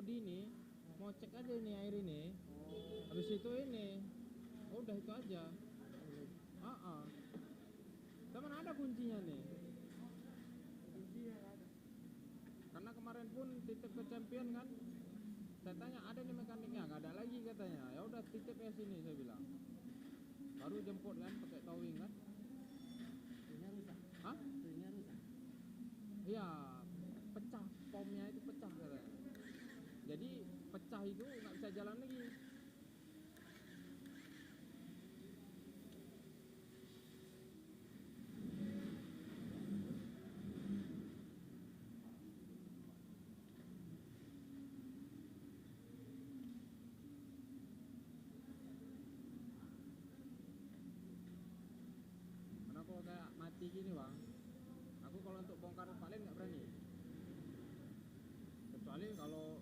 Audi ini mau cek aja ini air ini. Habis itu ini udah itu aja. Cuman ada kuncinya nih. Karena kemarin pun titip ke champion kan, saya tanya ada nih mekaniknya, nggak ada lagi katanya. Ya udah titip ya sini, saya bilang. Baru jemput kan pakai towing kan. Punya rusak. Hah? Punya rusak. Iya, pecah, pomnya itu pecah katanya. Jadi pecah itu nggak bisa jalan lagi. Karena kalau kayak mati gini bang, aku kalau untuk bongkar paling nggak berani. Kecuali kalau